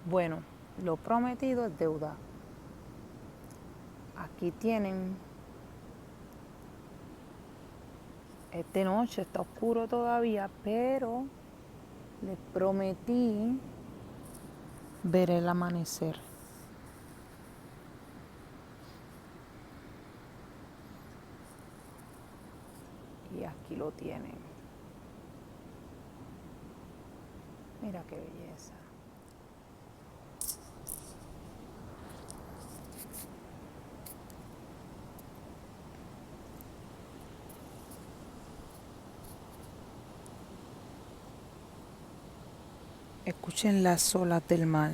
Bueno, lo prometido es deuda. Aquí tienen, es de noche, está oscuro todavía, pero les prometí ver el amanecer. Y aquí lo tienen. Mira qué belleza. Escuchen las olas del mar.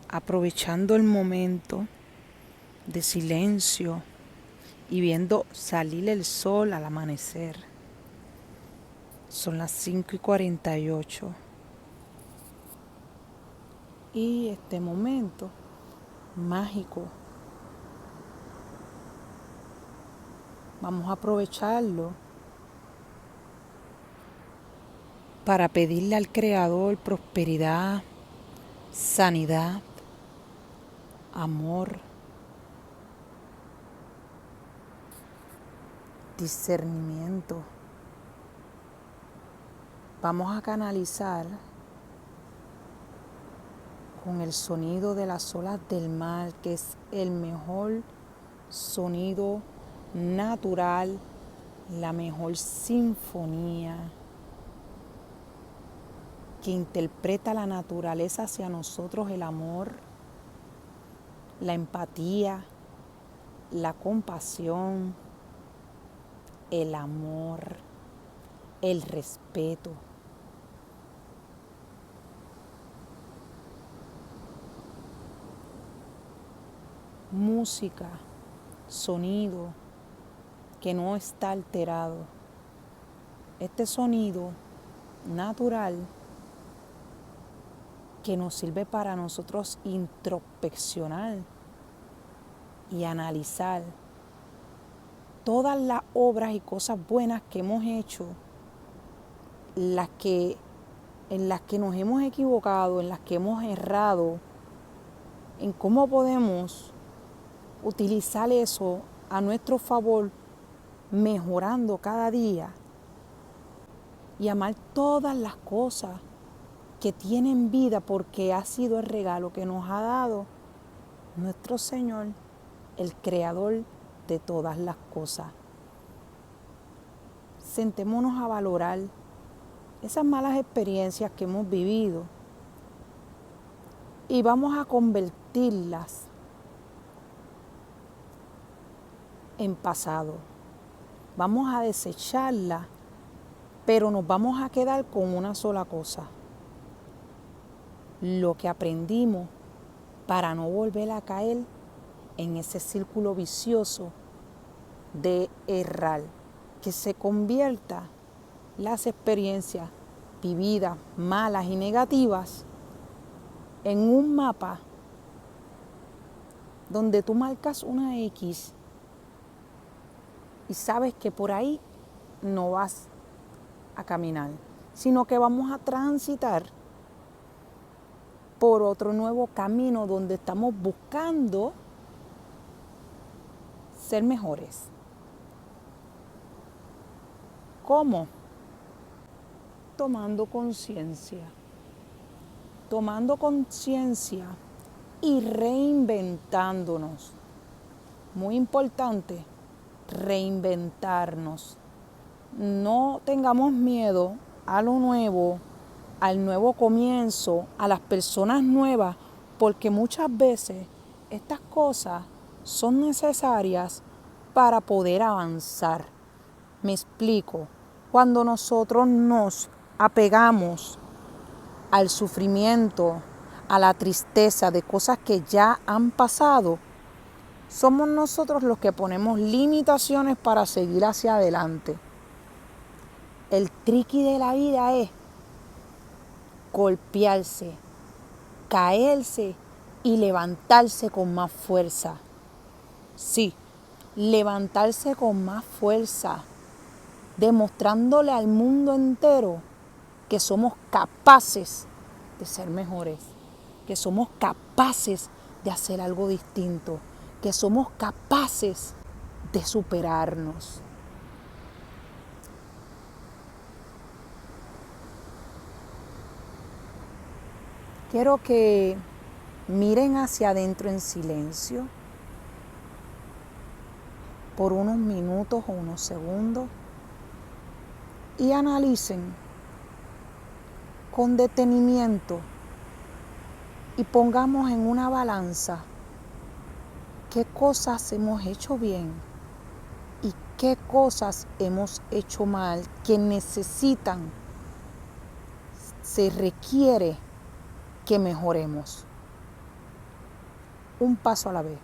Aprovechando el momento de silencio y viendo salir el sol al amanecer. Son las 5:48. Y este momento mágico, vamos a aprovecharlo para pedirle al Creador prosperidad, sanidad, amor, discernimiento. Vamos a canalizar con el sonido de las olas del mar, que es el mejor sonido natural, la mejor sinfonía que interpreta la naturaleza hacia nosotros, el amor, la empatía, la compasión, el amor, el respeto. Música, sonido que no está alterado. Este sonido natural que nos sirve para nosotros introspeccionar y analizar todas las obras y cosas buenas que hemos hecho, en las que nos hemos equivocado, en las que hemos errado, en cómo podemos utilizar eso a nuestro favor, mejorando cada día y amar todas las cosas que tienen vida, porque ha sido el regalo que nos ha dado nuestro Señor, el Creador de todas las cosas. Sentémonos a valorar esas malas experiencias que hemos vivido y vamos a convertirlas en pasado. Vamos a desecharlas, pero nos vamos a quedar con una sola cosa: lo que aprendimos, para no volver a caer en ese círculo vicioso de errar, que se convierta las experiencias vividas, malas y negativas, en un mapa donde tú marcas una X y sabes que por ahí no vas a caminar, sino que vamos a transitar por otro nuevo camino donde estamos buscando ser mejores. ¿Cómo? Tomando conciencia y reinventándonos. Muy importante, reinventarnos. No tengamos miedo a lo nuevo, al nuevo comienzo, a las personas nuevas, porque muchas veces estas cosas son necesarias para poder avanzar. Me explico. Cuando nosotros nos apegamos al sufrimiento, a la tristeza de cosas que ya han pasado, somos nosotros los que ponemos limitaciones para seguir hacia adelante. El triqui de la vida es golpearse, caerse y levantarse con más fuerza. Sí, levantarse con más fuerza. demostrándole al mundo entero que somos capaces de ser mejores, que somos capaces de hacer algo distinto, que somos capaces de superarnos. Quiero que miren hacia adentro en silencio por unos minutos o unos segundos y analicen con detenimiento y pongamos en una balanza qué cosas hemos hecho bien y qué cosas hemos hecho mal que necesitan, se requiere que mejoremos. Un paso a la vez.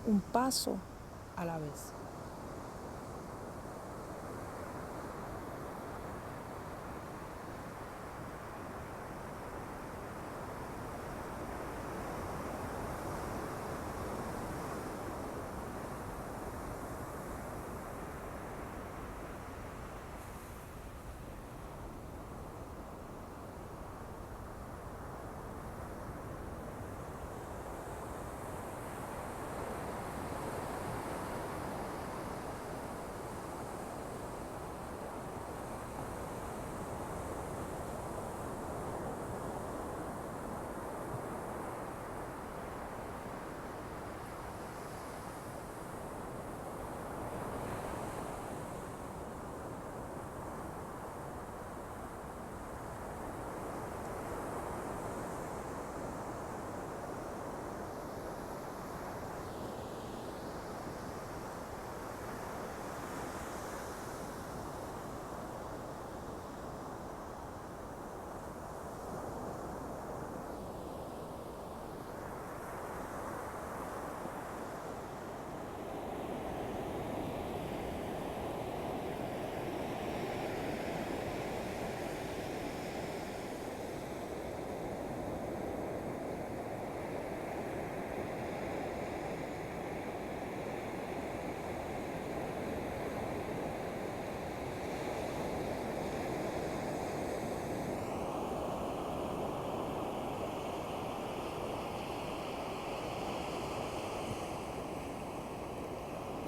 Un paso a la vez.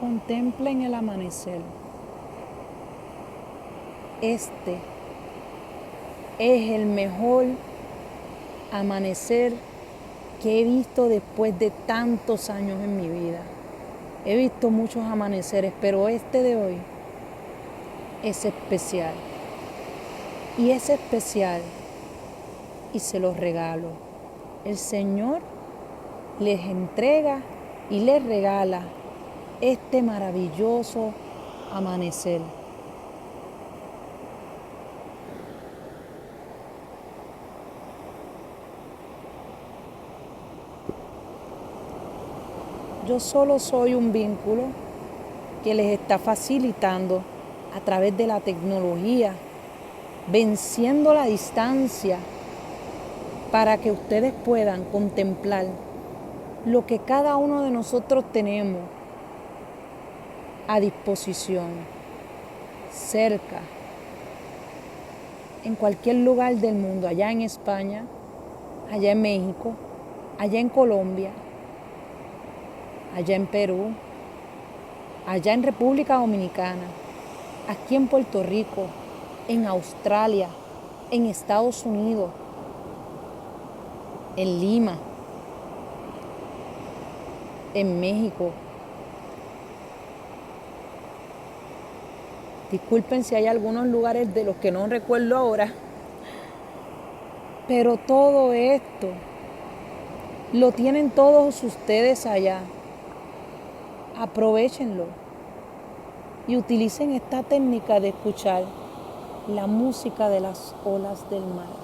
Contemplen el amanecer. Este es el mejor amanecer que he visto después de tantos años en mi vida. He visto muchos amaneceres, pero este de hoy es especial. Y es especial y se los regalo. El Señor les entrega y les regala este maravilloso amanecer. Yo solo soy un vínculo que les está facilitando a través de la tecnología, venciendo la distancia para que ustedes puedan contemplar lo que cada uno de nosotros tenemos a disposición, cerca, en cualquier lugar del mundo, allá en España, allá en México, allá en Colombia, allá en Perú, allá en República Dominicana, aquí en Puerto Rico, en Australia, en Estados Unidos, en Lima, en México. Disculpen si hay algunos lugares de los que no recuerdo ahora, pero todo esto lo tienen todos ustedes allá. Aprovéchenlo y utilicen esta técnica de escuchar la música de las olas del mar.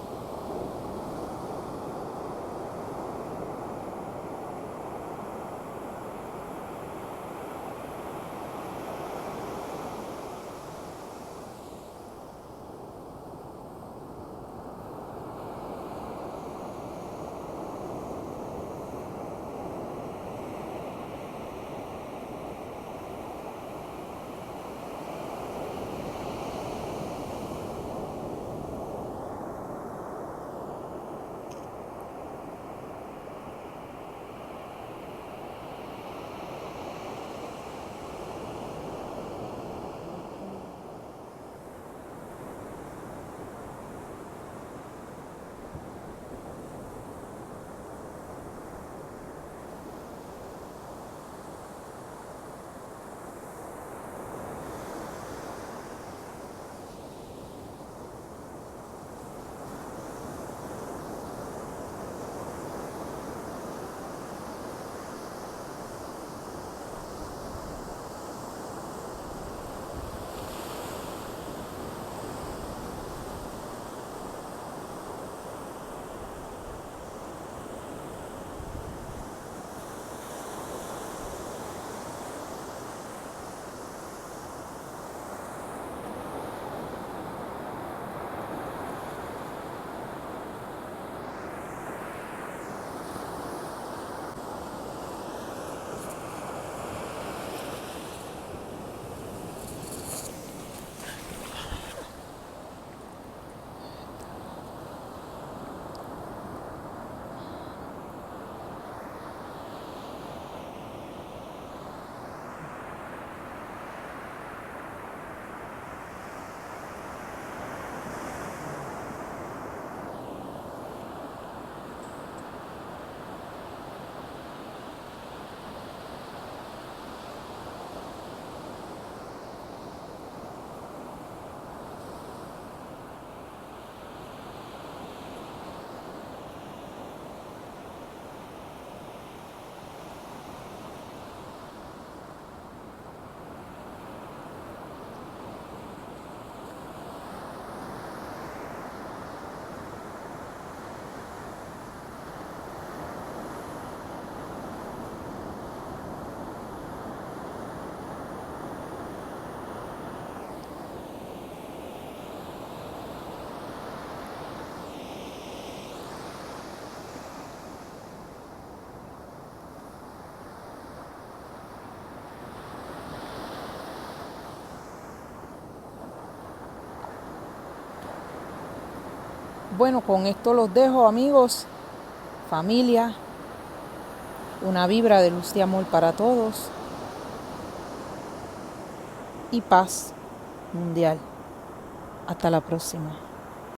bueno, con esto los dejo, amigos, familia, una vibra de luz y amor para todos y paz mundial. Hasta la próxima.